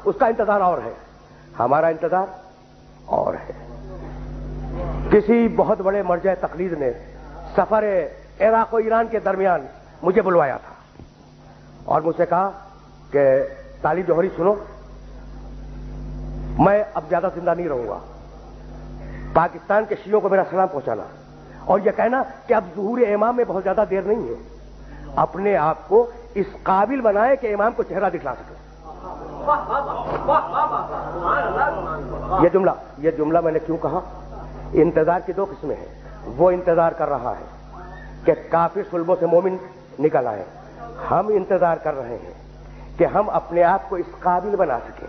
اس کا انتظار اور ہے، ہمارا انتظار اور ہے۔ کسی بہت بڑے مرجع تقلید نے سفر عراق و ایران کے درمیان مجھے بلوایا تھا اور مجھ سے کہا کہ طالب جوہری سنو، میں اب زیادہ زندہ نہیں رہوں گا، پاکستان کے شیعوں کو میرا سلام پہنچانا اور یہ کہنا کہ اب ظہور امام میں بہت زیادہ دیر نہیں ہے، اپنے آپ کو اس قابل بنائے کہ امام کو چہرہ دکھلا سکے۔ یہ جملہ میں نے کیوں کہا؟ انتظار کی دو قسمیں ہیں، وہ انتظار کر رہا ہے کہ کافر صلبوں سے مومن نکل آئے، ہم انتظار کر رہے ہیں کہ ہم اپنے آپ کو اس قابل بنا سکیں۔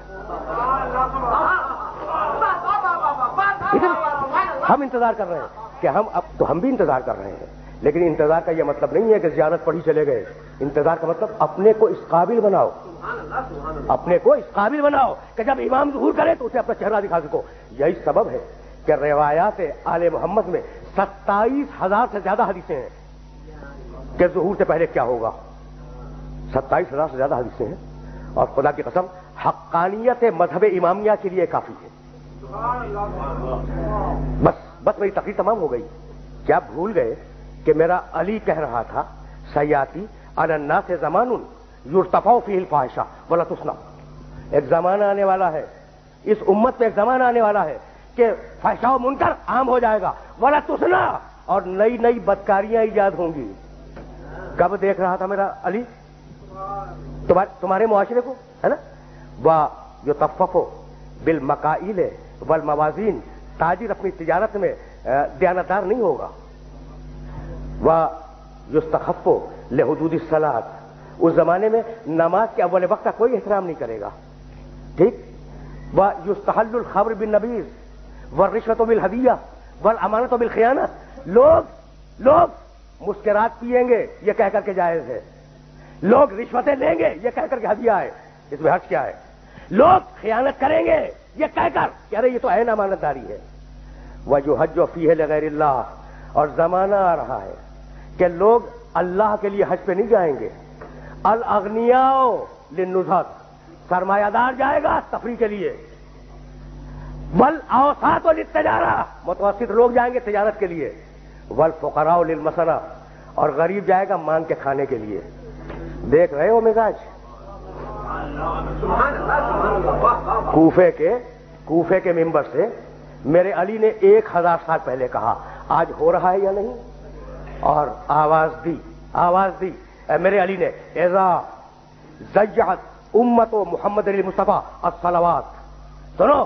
ہم انتظار کر رہے ہیں کہ ہم بھی انتظار کر رہے ہیں، لیکن انتظار کا یہ مطلب نہیں ہے کہ زیارت پڑھی چلے گئے، انتظار کا مطلب اپنے کو اس قابل بناؤ، اپنے کو اس قابل بناؤ کہ جب امام ظہور کرے تو اسے اپنا چہرہ دکھا سکو۔ یہی سبب ہے کہ روایات آل محمد میں 27,000 سے زیادہ حدیثیں ہیں کہ ظہور سے پہلے کیا ہوگا، 27,000 سے زیادہ حدیثیں ہیں، اور خدا کی قسم حقانیت مذہب امامیہ کے لیے کافی ہے۔ بس میری تقریر تمام ہو گئی۔ کیا بھول گئے کہ میرا علی کہہ رہا تھا سیاتی علی الناس زمان یرتفع فیہ الفاحشہ ولا تسنى، ایک زمانہ آنے والا ہے، اس امت میں ایک زمانہ آنے والا ہے کہ فحشاء و منکر عام ہو جائے گا، ولا تسنى، اور نئی نئی بدکاریاں ایجاد ہوں گی۔ کب دیکھ رہا تھا میرا علی تمہارے معاشرے کو، ہے نا؟ وَيُطَفَّفُ بِالْمَكَائِلِ والموازین، تاجر اپنی تجارت میں دیانتدار نہیں ہوگا۔ وَيُسْتَخَفُّ لِحُدُودِ الصَّلَاةِ، اس زمانے میں نماز کے اول وقت کا کوئی احترام نہیں کرے گا، ٹھیک؟ وَيُسْتَحَلُّ الْخَمْرُ بِالنَّبِيذِ وَالرِّشْوَةُ بِالْهَدِيَّةِ وَالْأَمَانَةُ بِالْخِيَانَةِ، لوگ مسکرات پیئیں گے یہ کہہ کر کے جائز ہے، لوگ رشوتیں لیں گے یہ کہہ کر کے ہدیہ ہے، اس میں حرج کیا ہے؟ لوگ خیانت کریں گے یہ کہہ کر کہ ارے یہ تو عین امانت داری ہے۔ وَيُحَجُّ فِيهِ لِغَيْرِ اللَّهِ، اور زمانہ آ رہا ہے کہ لوگ اللہ کے لیے حج پہ نہیں جائیں گے۔ الاغنیاء للنزهة، سرمایہ دار جائے گا تفریح کے لیے، والاوساط للتجارہ، متوسط لوگ جائیں گے تجارت کے لیے، والفقراء للمسنہ، اور غریب جائے گا مانگ کے کھانے کے لیے۔ دیکھ رہے ہو مزاج کوفے کے منبر سے میرے علی نے 1000 سال پہلے کہا، آج ہو رہا ہے یا نہیں؟ اور آواز دی میرے علی نے، اذا ضیعت امت محمد علی مصطفیٰ الصلوات، سنو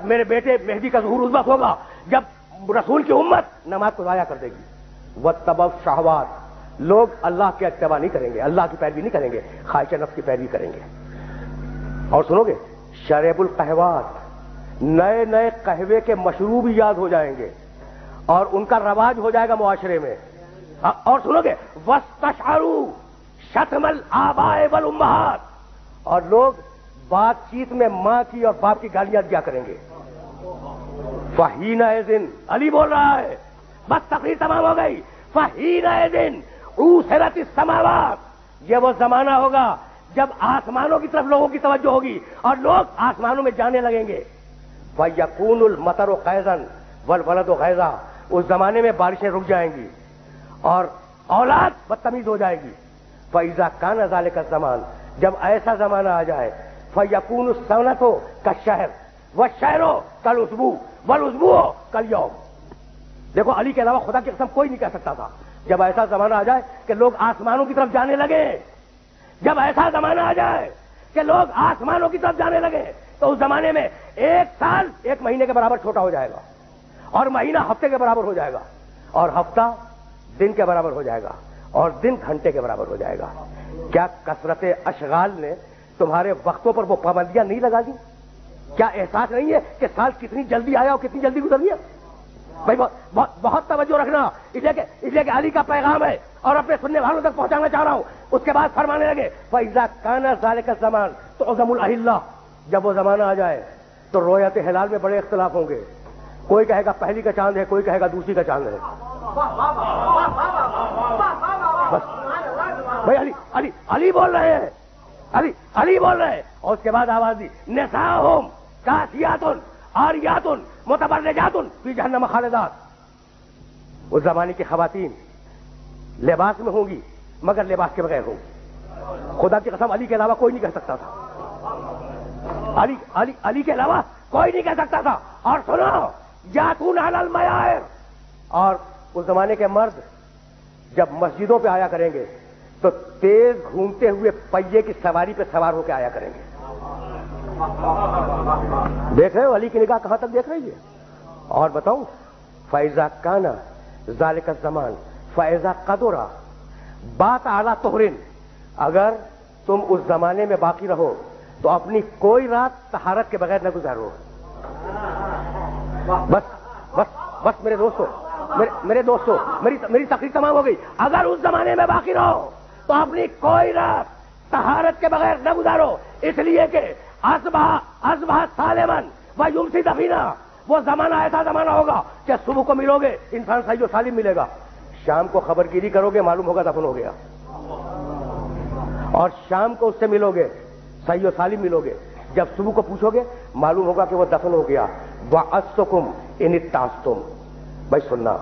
میرے بیٹے مہدی کا ظہور اس وقت ہوگا جب رسول کی امت نماز کو ضائع کر دے گی۔ واتبعوا الشہوات، لوگ اللہ کے اتباع نہیں کریں گے، اللہ کی پیروی نہیں کریں گے، خواہش نفس کی پیروی کریں گے۔ اور سنو گے شریب القہوات، نئے نئے قہوے کے مشروب ایجاد ہو جائیں گے اور ان کا رواج ہو جائے گا معاشرے میں۔ اور سنو گے واستشعروا شتم الآباء والامہات، اور لوگ بات چیت میں ماں کی اور باپ کی گالیاں دیا کریں گے۔ فحینئذ، علی بول رہا ہے، بس تقریر تمام ہو گئی، فحینئذ عُوسِرَتِ السَّمَاوَاتُ، یہ وہ زمانہ ہوگا جب آسمانوں کی طرف لوگوں کی توجہ ہوگی اور لوگ آسمانوں میں جانے لگیں گے۔ فَيَكُونُ الْمَطَرُ غَيْظًا وَالْوَلَدُ غَيْظًا، اس زمانے میں بارشیں رک جائیں گی اور اولاد بدتمیز ہو جائے گی۔ فَإِذَا كَانَ ذَلِكَ الزَّمَانُ، جب ایسا زمانہ آ جائے، فَيَكُونُ السَّنَةُ كَالشَّهْرِ وَالشَّهْرُ كَالْأُسْبُوعِ وَالْأُسْبُوعُ كَالْيَوْمِ۔ دیکھو علی کے علاوہ خدا کی قسم کوئی نہیں کہہ سکتا تھا، جب ایسا زمانہ آ جائے کہ لوگ آسمانوں کی طرف جانے لگے، جب ایسا زمانہ آ جائے کہ لوگ آسمانوں کی طرف جانے لگے، تو اس زمانے میں 1 سال 1 مہینے کے برابر چھوٹا ہو جائے گا، اور مہینہ ہفتے کے برابر ہو جائے گا، اور ہفتہ دن کے برابر ہو جائے گا، اور دن گھنٹے کے برابر ہو جائے گا۔ کیا کثرت اشغال نے تمہارے وقتوں پر وہ پابندیاں نہیں لگا دی؟ کیا احساس نہیں ہے کہ سال کتنی جلدی آیا اور کتنی جلدی گزر گیا؟ بھائی بہت توجہ رکھنا، اس لیے کہ علی کا پیغام ہے اور اپنے سننے والوں تک پہنچانا چاہ رہا ہوں۔ اس کے بعد فرمانے لگے فَإِذَا كَانَ ذَلِكَ الزَّمَانُ تُعْظَمُ الْأَهِلَّةُ، جب وہ زمانہ آ جائے تو رویت ہلال میں بڑے اختلاف ہوں گے، کوئی کہے گا پہلی کا چاند ہے، کوئی کہے گا دوسری کا چاند ہے۔ بس بھائی علی بول رہے ہیں، علی بول رہے ہیں، اور اس کے بعد آواز دی نساؤہم کاسیاتن عاریاتن متبرجاتن فی جہنم خالدات. اس زمانے کی خواتین لباس میں ہوں گی مگر لباس کے بغیر ہوں گی. خدا کی قسم علی کے علاوہ کوئی نہیں کہہ سکتا تھا. علی کے علاوہ کوئی نہیں کہہ سکتا تھا. اور سنو یاتون علی المیائر. اور اس زمانے کے مرد جب مسجدوں پہ آیا کریں گے تو تیز گھومتے ہوئے پہیے کی سواری پہ سوار ہو کے آیا کریں گے. دیکھ رہے ہو علی کی نگاہ کہاں تک دیکھ رہی ہے. اور بتاؤں فَإِذَا كَانَ ذَلِكَ الزَّمَانُ فَإِذَا قَدُرَ بَاتَ عَلَى طُهْرٍ. اگر تم اس زمانے میں باقی رہو تو اپنی کوئی رات طہارت کے بغیر نہ گزارو. بس بس بس میرے دوستو میری تقریر تمام ہو گئی. اگر اس زمانے میں باقی رہو تو اپنی کوئی رات طہارت کے بغیر نہ گزارو. اس لیے کہ اصبح سالمن و یمسی دفینا. وہ زمانہ ایسا زمانہ ہوگا کہ صبح کو ملو گے انسان صحیح و سالم ملے گا, شام کو خبر گیری کرو گے معلوم ہوگا دفن ہو گیا, اور شام کو اس سے ملو گے صحیح و سالم ملو گے. جب صبح کو پوچھو گے معلوم ہوگا کہ وہ دفن ہو گیا. وَأَسْتُكُمْ إِنِ اتَّعَظْتُمْ. بھائی سننا,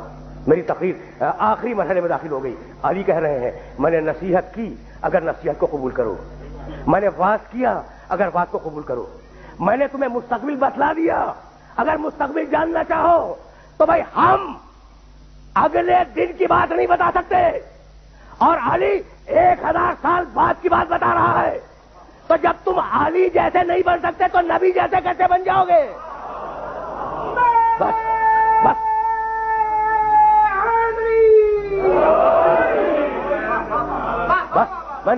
میری تقریر آخری مرحلے میں داخل ہو گئی. علی کہہ رہے ہیں میں نے نصیحت کی اگر نصیحت کو قبول کرو, میں نے واعظ کیا اگر واعظ کو قبول کرو, میں نے تمہیں مستقبل بتلا دیا اگر مستقبل جاننا چاہو تو بھائی ہم اگلے دن کی بات نہیں بتا سکتے, اور علی 1000 سال بعد کی بات بتا رہا ہے. تو جب تم علی جیسے نہیں بن سکتے تو نبی جیسے کیسے بن جاؤ گے؟ بس بس بس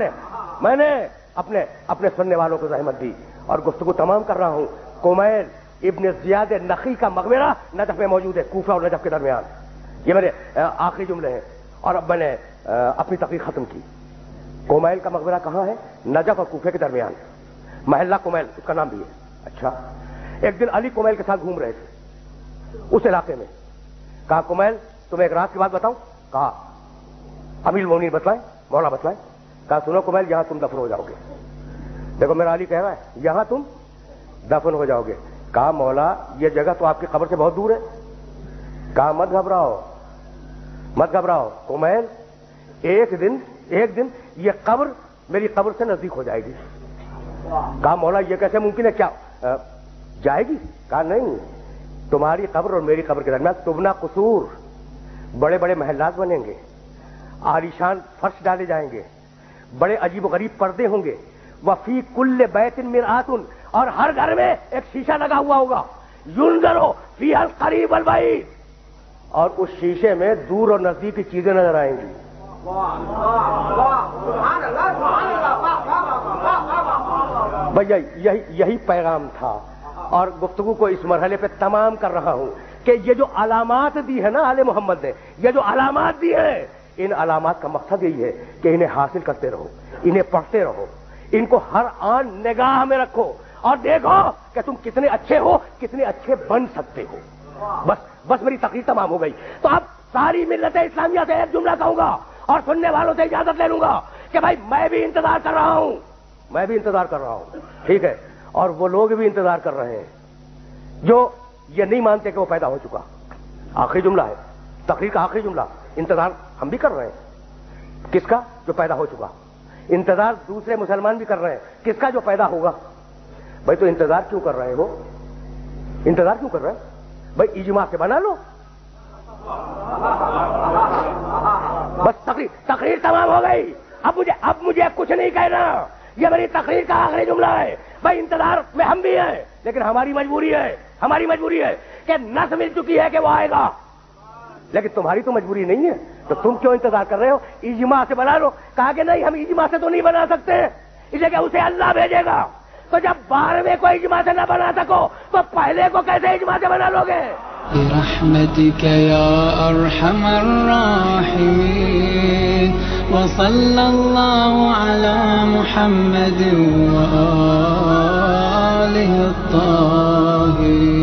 میں نے اپنے سننے والوں کو زحمت دی اور گفتگو تمام کر رہا ہوں. کمیل ابن زیاد نخی کا مقبرہ نجف میں موجود ہے, کوفہ اور نجف کے درمیان. یہ میرے آخری جملے ہیں اور اب میں نے اپنی تقریر ختم کی. کمیل کا مقبرہ کہاں ہے؟ نجف اور کوفے کے درمیان, محلہ کمیل اس کا نام بھی ہے. اچھا, ایک دن علی کمیل کے ساتھ گھوم رہے تھے اس علاقے میں. کہا کمیل تمہیں ایک رات کی بات بتاؤں؟ کہا امیر المومنین بتلائیں, مولا بتلائیں. کہا سنو کمیل یہاں تم دفن ہو جاؤ گے. دیکھو میرا علی کہہ رہا ہے یہاں تم دفن ہو جاؤ گے. کہا مولا یہ جگہ تو آپ کی قبر سے بہت دور ہے. کہا مت گھبراؤ کمیل, ایک دن یہ قبر میری قبر سے نزدیک ہو جائے گی. کہا مولا یہ کیسے ممکن ہے, کیا جائے گی؟ کہا نہیں, تمہاری قبر اور میری قبر کے درمیان تبنا قصور, بڑے بڑے محلات بنیں گے, عالیشان فرش ڈالے جائیں گے, بڑے عجیب و غریب پردے ہوں گے. وفی کل بیت مرآت, اور ہر گھر میں ایک شیشہ لگا ہوا ہوگا. ینظر فیہا القریب والبعید, اور اس شیشے میں دور اور نزدیک کی چیزیں نظر آئیں گی. بھیا یہی پیغام تھا, اور گفتگو کو اس مرحلے پہ تمام کر رہا ہوں کہ یہ جو علامات دی ہے نا آل محمد نے, یہ جو علامات دی ہیں, ان علامات کا مقصد یہی ہے کہ انہیں حاصل کرتے رہو, انہیں پڑھتے رہو, ان کو ہر آن نگاہ میں رکھو اور دیکھو کہ تم کتنے اچھے ہو, کتنے اچھے بن سکتے ہو. بس میری تقریر تمام ہو گئی. تو اب ساری ملت اسلامیہ سے ایک جملہ کہوں گا اور سننے والوں سے اجازت لے لوں گا کہ بھائی میں بھی انتظار کر رہا ہوں, ٹھیک ہے, اور وہ لوگ بھی انتظار کر رہے ہیں جو یہ نہیں مانتے کہ وہ پیدا ہو چکا. آخری جملہ ہے, تقریر کا آخری جملہ. انتظار ہم بھی کر رہے ہیں, کس کا؟ جو پیدا ہو چکا. انتظار دوسرے مسلمان بھی کر رہے ہیں, کس کا؟ جو پیدا ہوگا. بھائی تو انتظار کیوں کر رہے ہو؟ بھائی اجماع سے بنا لو. بس تقریر تمام ہو گئی. اب مجھے کچھ نہیں کہنا, یہ میری تقریر کا آخری جملہ ہے. بھائی انتظار میں ہم بھی ہیں, لیکن ہماری مجبوری ہے کہ نس مل چکی ہے کہ وہ آئے گا, لیکن تمہاری تو مجبوری نہیں ہے. تو تم کیوں انتظار کر رہے ہو؟ اجماع سے بنا لو. کہا کہ نہیں, ہم اجماع سے تو نہیں بنا سکتے, اس لیے کہ اسے اللہ بھیجے گا. تو جب 12ویں کو اجماع سے نہ بنا سکو تو پہلے کو کیسے اجماع سے بنا لو گے؟ برحمتك يا أرحم الراحمين وصلى الله على محمد وآله الطاهرين.